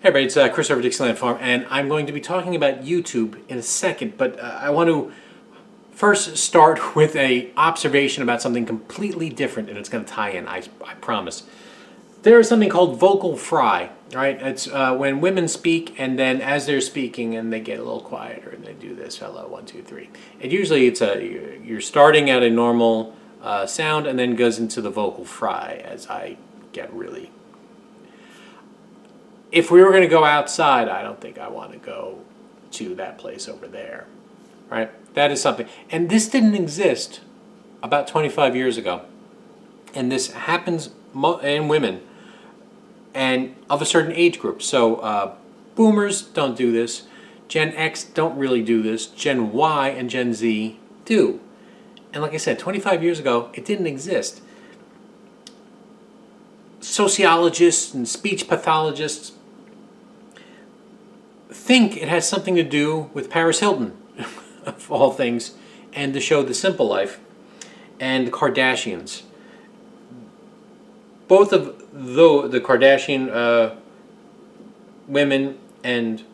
Hey everybody, it's Chris over at Dixieland Farm, and I'm going to be talking about YouTube in a second, but I want to first start with a observation about something completely different, and it's going to tie in, I promise. There is something called vocal fry, right? It's when women speak, and then as they're speaking, and they get a little quieter, and they do this, hello, 1, 2, 3. And usually you're starting at a normal sound, and then goes into the vocal fry as I get really... If we were going to go outside, I don't think I want to go to that place over there, right? That is something. And this didn't exist about 25 years ago. And this happens in women and of a certain age group. So boomers don't do this. Gen X don't really do this. Gen Y and Gen Z do. And like I said, 25 years ago, it didn't exist. Sociologists and speech pathologists think it has something to do with Paris Hilton, of all things, and the show The Simple Life, and the Kardashians. Both of the Kardashian women and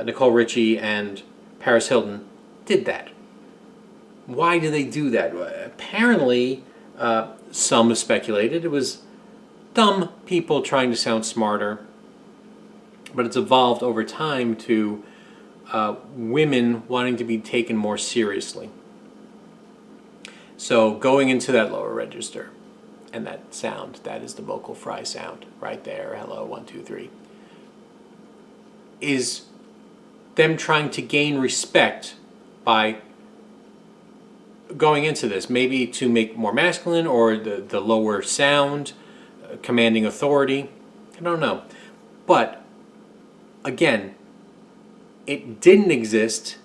Nicole Richie and Paris Hilton did that. Why do they do that? Apparently, some have speculated it was dumb people trying to sound smarter, but it's evolved over time to women wanting to be taken more seriously. So going into that lower register and that sound, that is the vocal fry sound right there, hello, 1, 2, 3, is them trying to gain respect by going into this, maybe to make more masculine or the lower sound, commanding authority. I don't know. But again, it didn't exist,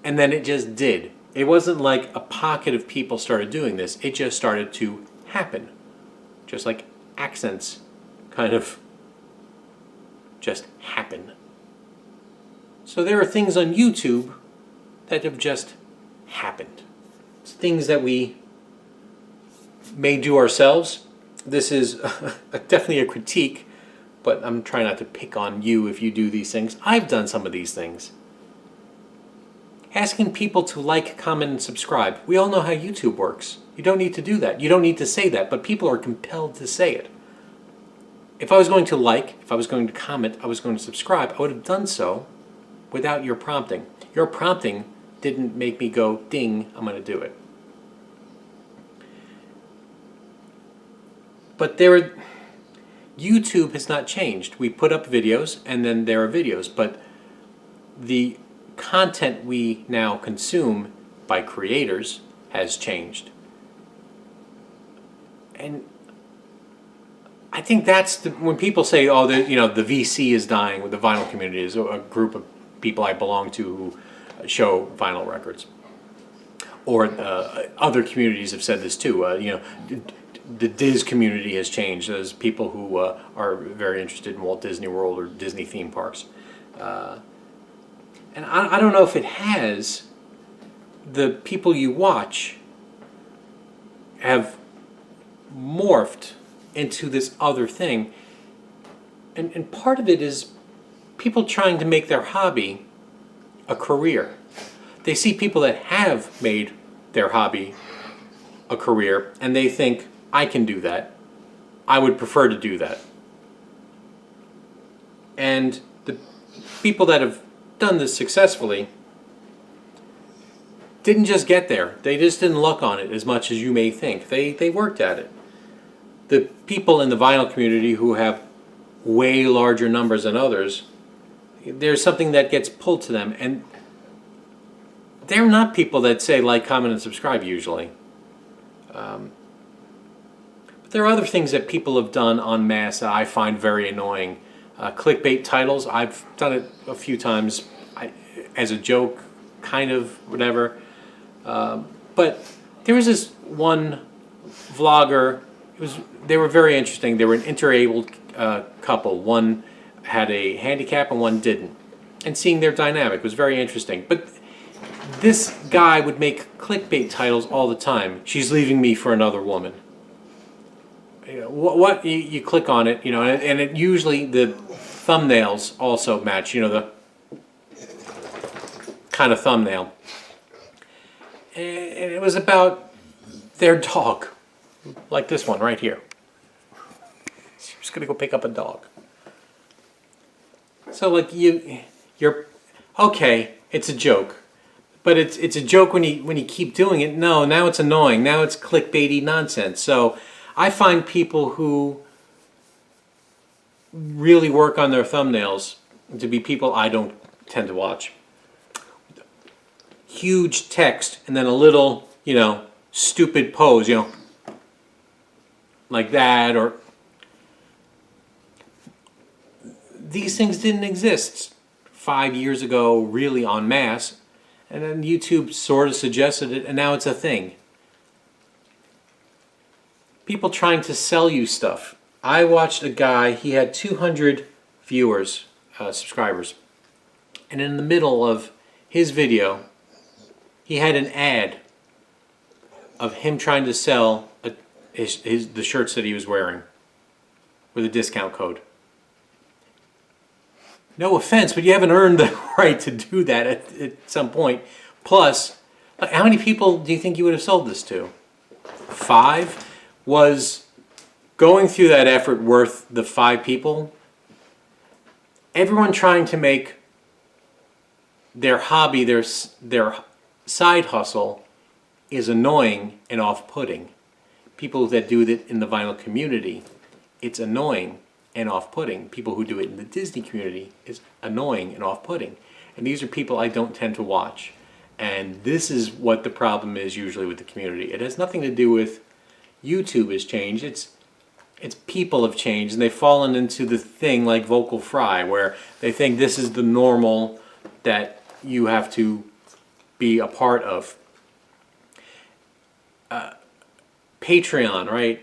and then it just did. It wasn't like a pocket of people started doing this. It just started to happen. Just like accents kind of just happen. So there are things on YouTube that have just happened. It's things that we may do ourselves. This is definitely a critique, but I'm trying not to pick on you if you do these things. I've done some of these things. Asking people to like, comment, and subscribe. We all know how YouTube works. You don't need to do that. You don't need to say that, but people are compelled to say it. If I was going to like, if I was going to comment, I was going to subscribe, I would have done so without your prompting. Your prompting didn't make me go, ding, I'm going to do it. But YouTube has not changed. We put up videos, and then there are videos, but the content we now consume by creators has changed. And I think that's when people say, "Oh, the VC is dying," with the vinyl community is a group of people I belong to who show vinyl records, or other communities have said this too. The Diz community has changed. There's people who are very interested in Walt Disney World or Disney theme parks. And I don't know if it has. The people you watch have morphed into this other thing. And part of it is people trying to make their hobby a career. They see people that have made their hobby a career, and they think, I can do that. I would prefer to do that. And the people that have done this successfully didn't just get there. They just didn't luck on it as much as you may think. They worked at it. The people in the vinyl community who have way larger numbers than others, there's something that gets pulled to them. And they're not people that say like, comment, and subscribe usually. But there are other things that people have done en masse that I find very annoying. Clickbait titles, I've done it a few times as a joke, kind of, whatever. But there was this one vlogger, they were very interesting. They were an interabled couple. One had a handicap and one didn't. And seeing their dynamic was very interesting. But this guy would make clickbait titles all the time. She's leaving me for another woman. You click on it, and it usually the thumbnails also match, you know, the kind of thumbnail. And it was about their dog, like this one right here. She was gonna go pick up a dog. So like you're okay, it's a joke. But it's a joke when you keep doing it. No, now it's annoying. Now it's clickbaity nonsense. So I find people who really work on their thumbnails to be people I don't tend to watch. Huge text and then a little, you know, stupid pose, you know, like that, or these things didn't exist 5 years ago really en masse, and then YouTube sort of suggested it, and now it's a thing. People trying to sell you stuff. I watched a guy, he had 200 viewers, subscribers, and in the middle of his video he had an ad of him trying to sell the shirts that he was wearing with a discount code. No offense, but you haven't earned the right to do that at some point. Plus, how many people do you think you would have sold this to? 5? Was going through that effort worth the 5 people? Everyone trying to make their hobby, their side hustle, is annoying and off-putting. People that do it in the vinyl community, it's annoying and off-putting. People who do it in the Disney community is annoying and off-putting. And these are people I don't tend to watch. And this is what the problem is usually with the community. It has nothing to do with YouTube has changed. It's people have changed, and they've fallen into the thing like Vocal Fry, where they think this is the normal that you have to be a part of. Patreon, right?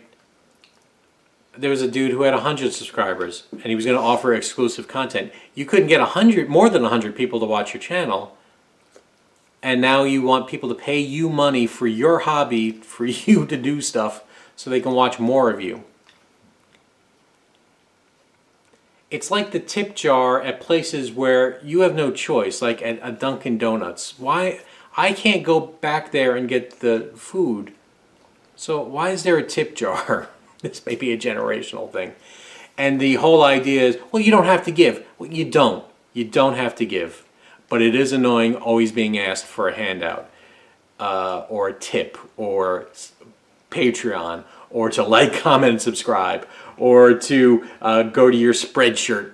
There was a dude who had 100 subscribers, and he was going to offer exclusive content. You couldn't get more than 100 people to watch your channel, and now you want people to pay you money for your hobby, for you to do stuff, so they can watch more of you. It's like the tip jar at places where you have no choice, like at a Dunkin' Donuts. Why? I can't go back there and get the food, so why is there a tip jar? This may be a generational thing. And the whole idea is, well, you don't have to give. Well, you don't. You don't have to give. But it is annoying always being asked for a handout, or a tip, or Patreon, or to like, comment, and subscribe, or to go to your Spreadshirt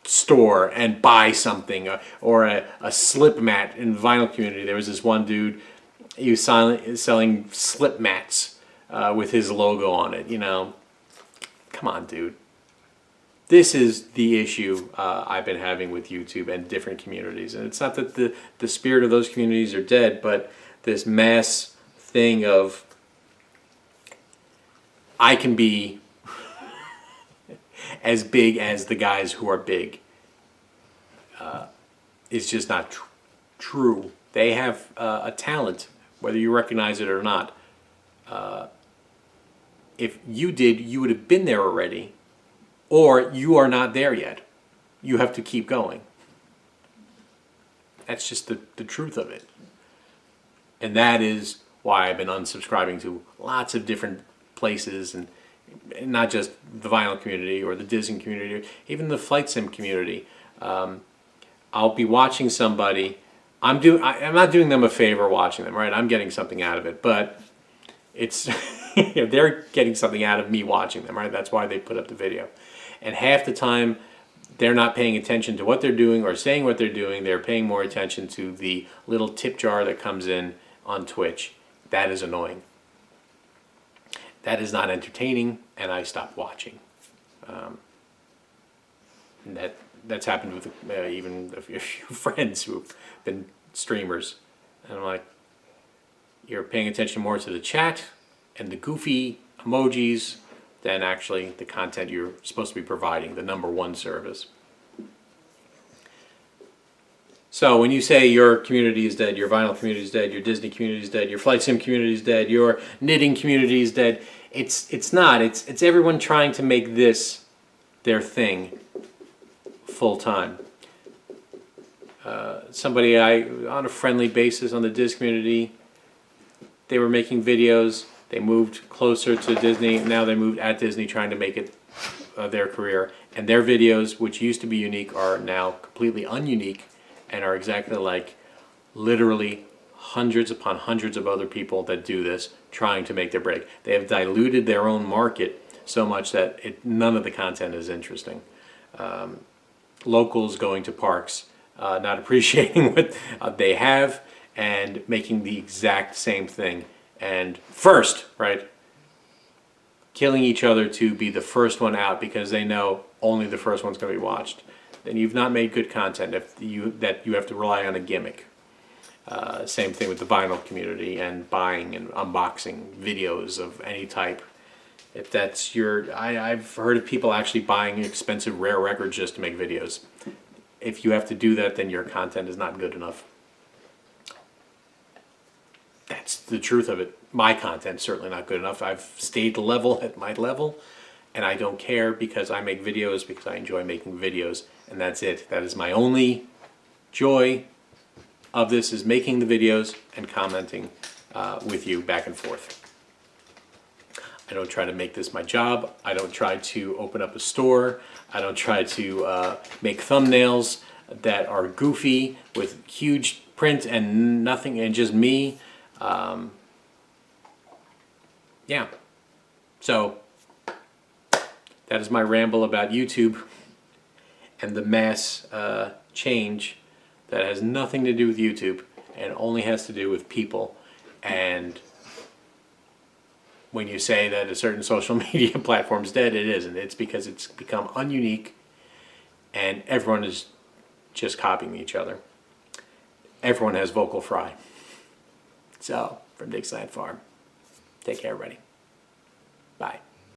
store and buy something, or a slip mat in the vinyl community. There was this one dude, he was selling slip mats with his logo on it, you know. Come on, dude. This is the issue I've been having with YouTube and different communities. And it's not that the spirit of those communities are dead, but this mass thing of I can be as big as the guys who are big is just not true. They have a talent, whether you recognize it or not. If you did, you would have been there already. Or you are not there yet. You have to keep going. That's just the truth of it. And that is why I've been unsubscribing to lots of different places, and not just the vinyl community or the Disney community, or even the flight sim community. I'll be watching somebody. I'm not doing them a favor watching them, right? I'm getting something out of it, but it's they're getting something out of me watching them, right? That's why they put up the video. And half the time, they're not paying attention to what they're doing or saying what they're doing. They're paying more attention to the little tip jar that comes in on Twitch. That is annoying. That is not entertaining, and I stopped watching. And that's happened with even a few friends who've been streamers. And I'm like, you're paying attention more to the chat and the goofy emojis than actually the content you're supposed to be providing, the number one service. So when you say your community is dead, your vinyl community is dead, your Disney community is dead, your flight sim community is dead, your knitting community is dead, it's not. It's everyone trying to make this their thing full time. Somebody on a friendly basis on the Disney community, they were making videos. They moved closer to Disney. Now they moved at Disney, trying to make it their career. And their videos, which used to be unique, are now completely ununique and are exactly like literally hundreds upon hundreds of other people that do this, trying to make their break. They have diluted their own market so much that none of the content is interesting. Locals going to parks, not appreciating what they have, and making the exact same thing. And first, right, killing each other to be the first one out because they know only the first one's going to be watched. Then you've not made good content if you have to rely on a gimmick. Same thing with the vinyl community and buying and unboxing videos of any type. If that's I've heard of people actually buying expensive rare records just to make videos. If you have to do that, then your content is not good enough. That's the truth of it. My content's certainly not good enough. I've stayed level at my level, and I don't care because I make videos because I enjoy making videos, and that's it. That is my only joy of this, is making the videos and commenting with you back and forth. I don't try to make this my job. I don't try to open up a store. I don't try to make thumbnails that are goofy with huge print and nothing and just me. Yeah. So that is my ramble about YouTube and the mass change that has nothing to do with YouTube and only has to do with people. And when you say that a certain social media platform's dead, it isn't. It's because it's become ununique and everyone is just copying each other. Everyone has vocal fry. So, from Dick's Land Farm, take care, everybody. Bye.